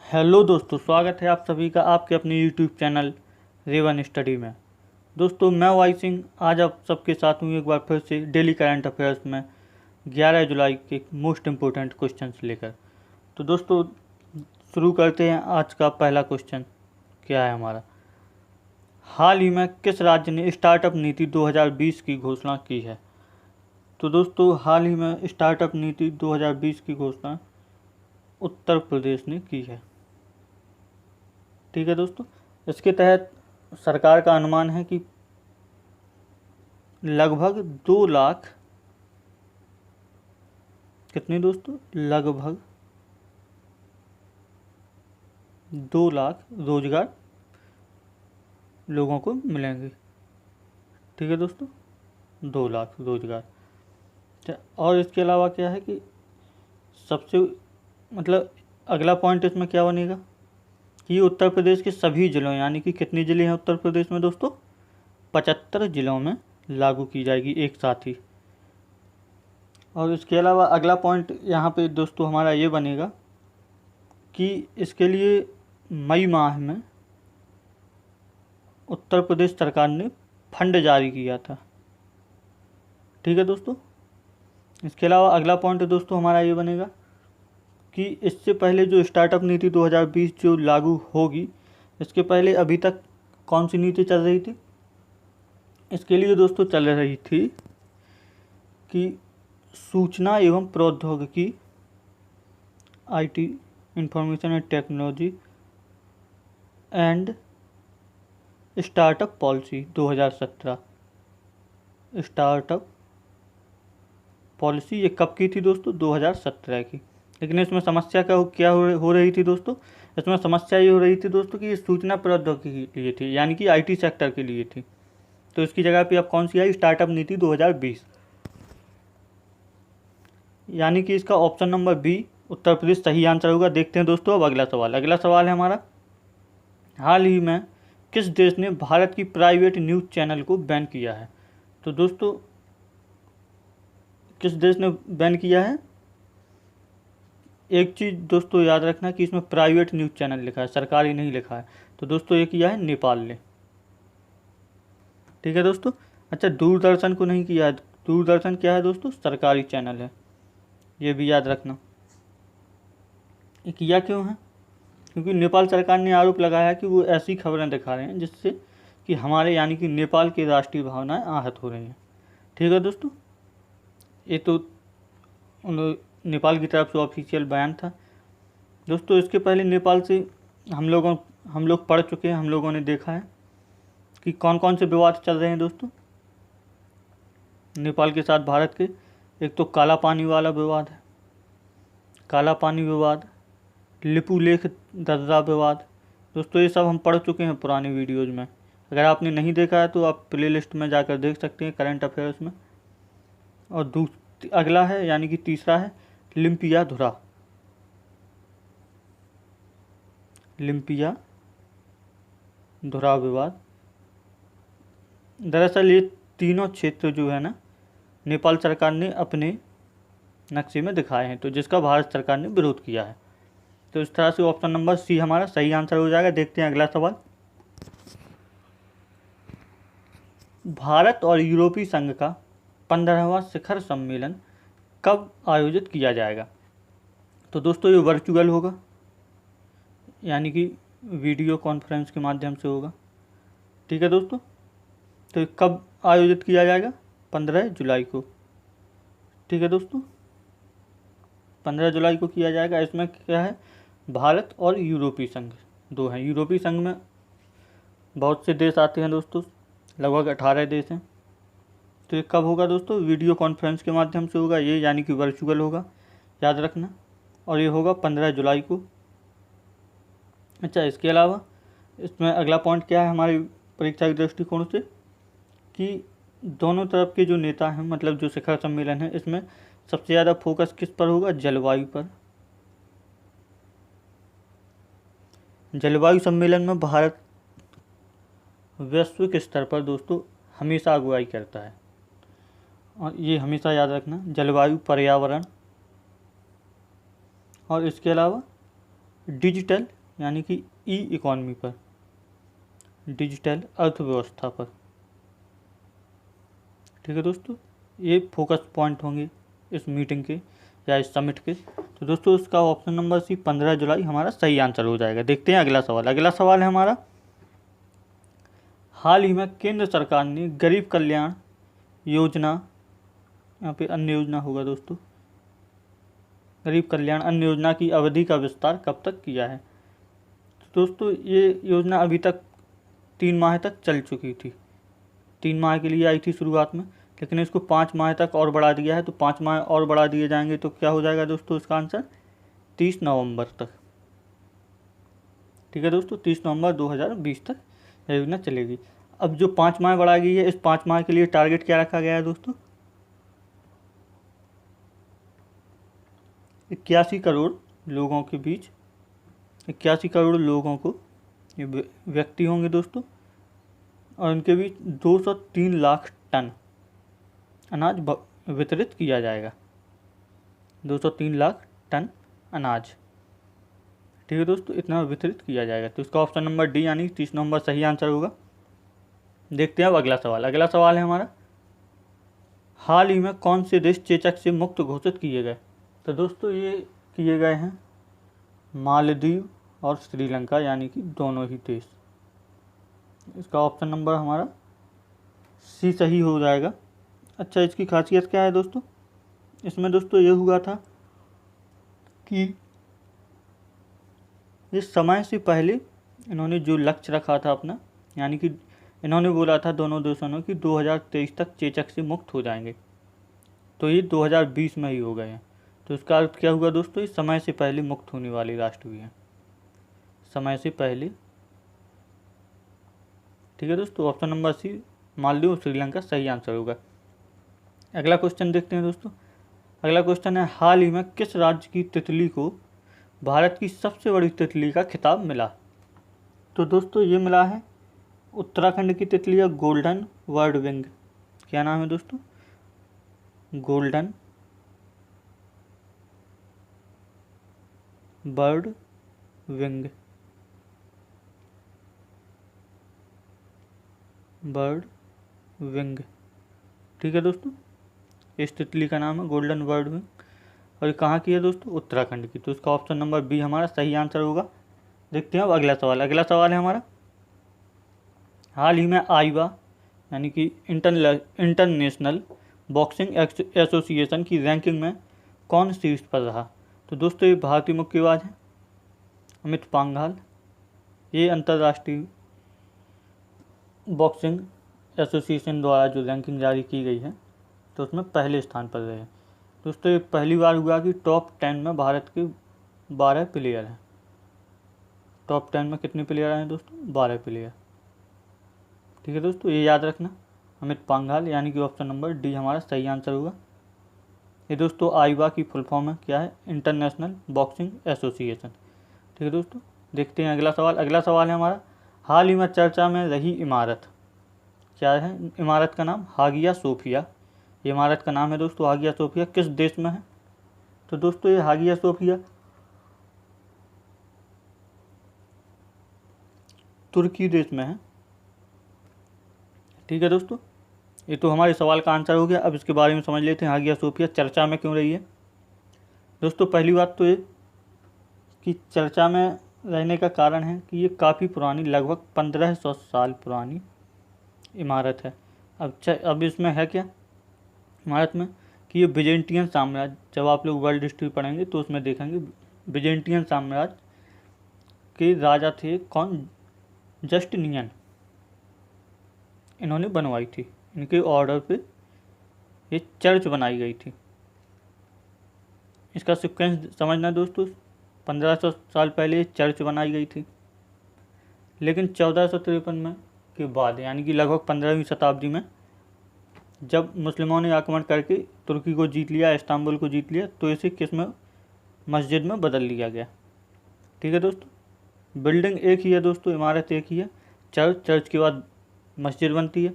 Hello दोस्तों, स्वागत है आप सभी का आपके अपने यूट्यूब चैनल रेवन स्टडी में। दोस्तों मैं वाई सिंह आज आप सबके साथ हूँ एक बार फिर से डेली करंट अफेयर्स में 11 जुलाई के मोस्ट इम्पोर्टेंट क्वेश्चंस लेकर। तो दोस्तों शुरू करते हैं। आज का पहला क्वेश्चन क्या है हमारा, हाल ही में किस राज्य ने स्टार्टअप नीति 2020 की घोषणा की है। तो दोस्तों हाल ही में स्टार्टअप नीति 2020 की घोषणा उत्तर प्रदेश ने की है। ठीक है दोस्तों, इसके तहत सरकार का अनुमान है कि लगभग 2 लाख, कितने दोस्तों, लगभग 2 लाख रोजगार लोगों को मिलेंगे। ठीक है दोस्तों, 2 लाख रोजगार। और इसके अलावा क्या है कि सबसे मतलब अगला पॉइंट इसमें क्या बनेगा कि उत्तर प्रदेश के सभी जिलों, यानी कि कितने ज़िले हैं उत्तर प्रदेश में दोस्तों, 75 जिलों में लागू की जाएगी एक साथ ही। और इसके अलावा अगला पॉइंट यहाँ पे दोस्तों हमारा ये बनेगा कि इसके लिए मई माह में उत्तर प्रदेश सरकार ने फंड जारी किया था। ठीक है दोस्तों, इसके अलावा अगला पॉइंट दोस्तों हमारा ये बनेगा कि इससे पहले जो स्टार्टअप नीति 2020 जो लागू होगी, इसके पहले अभी तक कौन सी नीति चल रही थी। इसके लिए दोस्तों चल रही थी कि सूचना एवं प्रौद्योगिकी, IT, information and technology and startup policy 2017। Startup policy ये कब की थी दोस्तों, 2017 की। लेकिन इसमें समस्या क्या हो रही थी दोस्तों, इसमें समस्या ये हो रही थी दोस्तों कि ये सूचना प्रौद्योगिकी के लिए थी, यानी कि आईटी सेक्टर के लिए थी। तो इसकी जगह पे अब कौन सी आई, स्टार्टअप नीति 2020, यानी कि इसका option number B Uttar Pradesh सही आंसर होगा। देखते हैं दोस्तों अब अगला सवाल है हमारा, हाल ही में किस देश ने भारत की प्राइवेट न्यूज़ चैनल को बैन किया है। तो दोस्तों किस देश ने बैन किया है, एक चीज़ दोस्तों याद रखना कि इसमें प्राइवेट न्यूज़ चैनल लिखा है, सरकारी नहीं लिखा है। तो दोस्तों ये किया है नेपाल ने। ठीक है दोस्तों, अच्छा दूरदर्शन को नहीं किया है। दूरदर्शन क्या है दोस्तों, सरकारी चैनल है, ये भी याद रखना। ये किया क्यों है, क्योंकि नेपाल सरकार ने आरोप लगाया है कि वो ऐसी खबरें दिखा रहे हैं जिससे कि हमारे यानी कि नेपाल की राष्ट्रीय भावनाएं आहत हो रही हैं। ठीक है दोस्तों, ये तो नेपाल की तरफ से ऑफिशियल बयान था। दोस्तों इसके पहले नेपाल से हम लोग पढ़ चुके हैं, हम लोगों ने देखा है कि कौन कौन से विवाद चल रहे हैं दोस्तों नेपाल के साथ भारत के। एक तो काला पानी वाला विवाद है, काला पानी विवाद, लिपू लेख दर्रा विवाद। दोस्तों ये सब हम पढ़ चुके हैं पुरानी वीडियोज़ में, अगर आपने नहीं देखा है तो आप प्लेलिस्ट में जाकर देख सकते हैं करंट अफेयर्स में। और अगला है यानी कि तीसरा है लिम्पिया धुरा, लिम्पिया धुरा विवाद। दरअसल ये तीनों क्षेत्र जो है ना नेपाल सरकार ने अपने नक्शे में दिखाए हैं, तो जिसका भारत सरकार ने विरोध किया है। तो इस तरह से ऑप्शन नंबर सी हमारा सही आंसर हो जाएगा। देखते हैं अगला सवाल, भारत और यूरोपीय संघ का 15वां शिखर सम्मेलन कब आयोजित किया जाएगा। तो दोस्तों ये वर्चुअल होगा, यानी कि वीडियो कॉन्फ्रेंस के माध्यम से होगा। ठीक है दोस्तों, तो ये कब आयोजित किया जाएगा, 15 जुलाई को। ठीक है दोस्तों, 15 जुलाई को किया जाएगा। इसमें क्या है, भारत और यूरोपीय संघ दो हैं। यूरोपीय संघ में बहुत से देश आते हैं दोस्तों, लगभग 18 देश हैं। तो ये कब होगा दोस्तों, वीडियो कॉन्फ्रेंस के माध्यम से होगा ये, यानी कि वर्चुअल होगा, याद रखना। और ये होगा 15 जुलाई को। अच्छा इसके अलावा इसमें अगला पॉइंट क्या है हमारी परीक्षा के दृष्टिकोण से कि दोनों तरफ के जो नेता हैं, मतलब जो शिखर सम्मेलन है, इसमें सबसे ज़्यादा फोकस किस पर होगा, जलवायु पर। जलवायु सम्मेलन में भारत वैश्विक स्तर पर दोस्तों हमेशा अगुवाई करता है, और ये हमेशा याद रखना, जलवायु, पर्यावरण और इसके अलावा डिजिटल यानी कि ई इकॉनमी पर, डिजिटल अर्थव्यवस्था पर। ठीक है दोस्तों, ये फोकस पॉइंट होंगे इस मीटिंग के या इस समिट के। तो दोस्तों इसका ऑप्शन नंबर सी 15 जुलाई हमारा सही आंसर हो जाएगा। देखते हैं अगला सवाल। अगला सवाल है हमारा, हाल ही में केंद्र सरकार ने गरीब कल्याण योजना, यहाँ पे अन्य योजना होगा दोस्तों, गरीब कल्याण अन्य योजना की अवधि का विस्तार कब तक किया है। तो दोस्तों ये योजना अभी तक 3 माह तक चल चुकी थी, 3 माह के लिए आई थी शुरुआत में, लेकिन इसको 5 माह तक और बढ़ा दिया है। तो 5 माह और बढ़ा दिए जाएंगे तो क्या हो जाएगा दोस्तों इसका आंसर 30 नवंबर तक। ठीक है दोस्तों, 30 नवंबर 2020 तक यह योजना चलेगी। अब जो 5 माह बढ़ा गई है, इस 5 माह के लिए टारगेट क्या रखा गया है दोस्तों, 81 करोड़ लोगों के बीच, 81 करोड़ लोगों को, ये व्यक्ति होंगे दोस्तों, और उनके बीच 203 लाख टन अनाज वितरित किया जाएगा। 203 लाख टन अनाज, ठीक है दोस्तों, इतना वितरित किया जाएगा। तो इसका ऑप्शन नंबर डी यानी 30 नवंबर सही आंसर होगा। देखते हैं अब अगला सवाल। अगला सवाल है हमारा, हाल ही में कौन से देश चेचक से मुक्त घोषित किए गए। तो दोस्तों ये किए गए हैं मालदीव और श्रीलंका, यानी कि दोनों ही देश। इसका ऑप्शन नंबर हमारा सी सही हो जाएगा। अच्छा, इसकी खासियत क्या है दोस्तों, इसमें दोस्तों ये हुआ था कि इस समय से पहले इन्होंने जो लक्ष्य रखा था अपना, यानी कि इन्होंने बोला था दोनों देशों ने कि 2023 तक चेचक से मुक्त हो जाएंगे, तो ये 2020 में ही हो गए हैं। तो इसका अर्थ क्या हुआ दोस्तों, इस समय से पहले मुक्त होने वाले राष्ट्र भी हैं, समय से पहले। ठीक है दोस्तों, ऑप्शन नंबर सी मालदीव और श्रीलंका सही आंसर होगा। अगला क्वेश्चन देखते हैं दोस्तों। अगला क्वेश्चन है, हाल ही में किस राज्य की तितली को भारत की सबसे बड़ी तितली का खिताब मिला। तो दोस्तों ये मिला है उत्तराखंड की तितली है गोल्डन वर्ड विंग। क्या नाम है दोस्तों, golden bird wing, bird wing. ठीक है दोस्तों, इस तितली का नाम है गोल्डन बर्ड विंग, और ये कहाँ की है दोस्तों, उत्तराखंड की। तो इसका ऑप्शन नंबर बी हमारा सही आंसर होगा। देखते हैं अब अगला सवाल। अगला सवाल है हमारा, हाल ही में आईवा यानी कि इंटरनेशनल बॉक्सिंग एसोसिएशन की रैंकिंग में कौन शीर्ष पर रहा। तो दोस्तों ये भारतीय मुक्केबाज हैं अमित पांघाल। ये अंतर्राष्ट्रीय बॉक्सिंग एसोसिएशन द्वारा जो रैंकिंग जारी की गई है, तो उसमें पहले स्थान पर रहे। दोस्तों ये पहली बार हुआ कि टॉप 10 में भारत के 12 प्लेयर हैं। टॉप 10 में कितने प्लेयर आए हैं दोस्तों, 12 प्लेयर। ठीक है दोस्तों, ये याद रखना, अमित पांघाल, यानी कि ऑप्शन नंबर डी हमारा सही आंसर होगा। ये दोस्तों आईवा की फुल फॉर्म है, क्या है, इंटरनेशनल बॉक्सिंग एसोसिएशन। ठीक है दोस्तों, देखते हैं अगला सवाल। अगला सवाल है हमारा, हाल ही में चर्चा में रही इमारत, क्या है इमारत का नाम, हागिया सोफिया। ये इमारत का नाम है दोस्तों हागिया सोफिया, किस देश में है। तो दोस्तों ये हागिया सोफिया तुर्की देश में है। ठीक है दोस्तों, ये तो हमारे सवाल का आंसर हो गया। अब इसके बारे में समझ लेते हैं हागिया सोफिया चर्चा में क्यों रही है। दोस्तों पहली बात तो ये कि चर्चा में रहने का कारण है कि ये काफ़ी पुरानी, लगभग 1500 साल पुरानी इमारत है। अब इसमें है क्या इमारत में कि ये बिजेंटियन साम्राज्य, जब आप लोग वर्ल्ड हिस्ट्री पढ़ेंगे तो उसमें देखेंगे बिजेंटियन साम्राज्य के राजा थे कौन, जस्टिनियन, इन्होंने बनवाई थी, इनके ऑर्डर पे ये चर्च बनाई गई थी। इसका सिक्वेंस समझना दोस्तों, 1500 साल पहले ये चर्च बनाई गई थी, लेकिन 1453 में के बाद, यानी कि लगभग 15वीं शताब्दी में, जब मुस्लिमों ने आक्रमण करके तुर्की को जीत लिया, इस्तांबुल को जीत लिया, तो इसे किस में, मस्जिद में बदल लिया गया। ठीक है दोस्तों, बिल्डिंग एक ही है दोस्तों, इमारत एक ही है, चर्च के बाद मस्जिद बनती है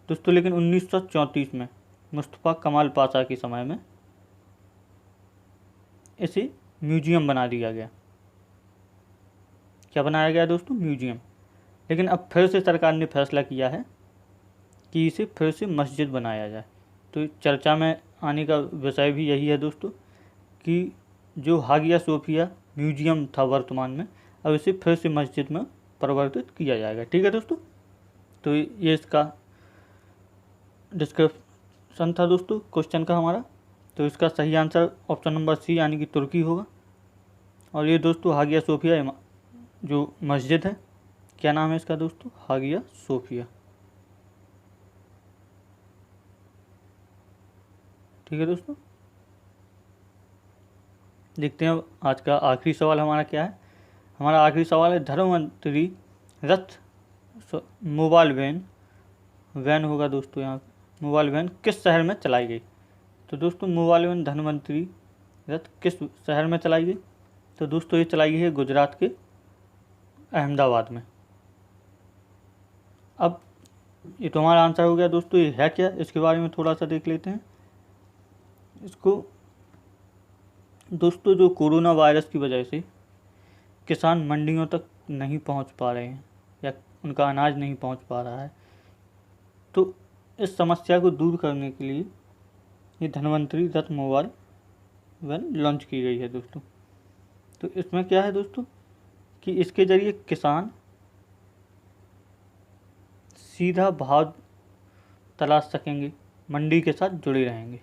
दोस्तों। लेकिन 1934 में मुस्तफ़ा कमाल पाशा के समय में इसे म्यूजियम बना दिया गया। क्या बनाया गया दोस्तों, म्यूजियम। लेकिन अब फिर से सरकार ने फैसला किया है कि इसे फिर से मस्जिद बनाया जाए। तो चर्चा में आने का विषय भी यही है दोस्तों कि जो हागिया सोफिया म्यूजियम था वर्तमान में, अब इसे फिर से मस्जिद में परिवर्तित किया जाएगा। ठीक है दोस्तों, तो ये इसका डिस्क्रिप्शन था दोस्तों क्वेश्चन का हमारा। तो इसका सही आंसर ऑप्शन नंबर सी यानी कि तुर्की होगा। और ये दोस्तों हागिया सोफिया जो मस्जिद है, क्या नाम है इसका दोस्तों, हागिया सोफिया। ठीक है दोस्तों, देखते हैं आज का आखिरी सवाल हमारा क्या है। हमारा आखिरी सवाल है, धर्म मंत्री रथ मोबाइल वैन होगा दोस्तों, यहाँ मोबाइल वैन किस शहर में चलाई गई। तो दोस्तों मोबाइल वैन धन मंत्री रथ किस शहर में चलाई गई। तो दोस्तों ये चलाई गई है गुजरात के अहमदाबाद में। अब ये तो हमारा आंसर हो गया दोस्तों। ये है क्या, इसके बारे में थोड़ा सा देख लेते हैं इसको। दोस्तों जो कोरोना वायरस की वजह से किसान मंडियों तक नहीं पहुंच पा रहे हैं या उनका अनाज नहीं पहुंच पा रहा है, तो इस समस्या को दूर करने के लिए ये धन्वंतरी रथ मोबाइल वैन लॉन्च की गई है दोस्तों। तो इसमें क्या है दोस्तों कि इसके ज़रिए किसान सीधा भाव तलाश सकेंगे, मंडी के साथ जुड़े रहेंगे।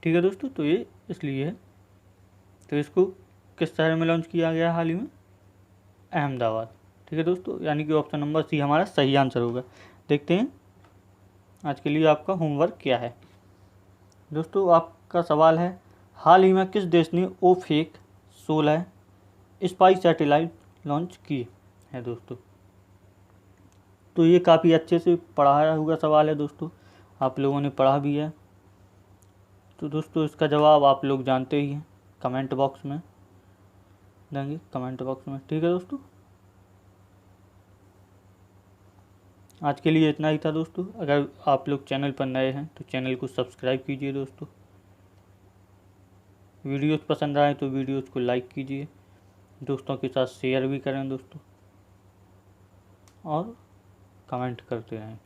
ठीक है दोस्तों, तो ये इसलिए है। तो इसको किस शहर में लॉन्च किया गया हाल ही में, अहमदाबाद। ठीक है दोस्तों, यानी कि ऑप्शन नंबर सी हमारा सही आंसर होगा। देखते हैं आज के लिए आपका होमवर्क क्या है। दोस्तों आपका सवाल है, हाल ही में किस देश ने ओफेक 16 स्पाई सैटेलाइट लॉन्च की है दोस्तों। तो ये काफ़ी अच्छे से पढ़ाया हुआ सवाल है दोस्तों, आप लोगों ने पढ़ा भी है। तो दोस्तों इसका जवाब आप लोग जानते ही हैं, कमेंट बॉक्स में देंगे, कमेंट बॉक्स में। ठीक है दोस्तों, आज के लिए इतना ही था दोस्तों। अगर आप लोग चैनल पर नए हैं तो चैनल को सब्सक्राइब कीजिए दोस्तों। वीडियोस पसंद आए तो वीडियोस को लाइक कीजिए, दोस्तों के साथ शेयर भी करें दोस्तों, और कमेंट करते रहें।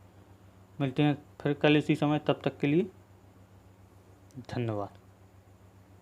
मिलते हैं फिर कल इसी समय, तब तक के लिए धन्यवाद।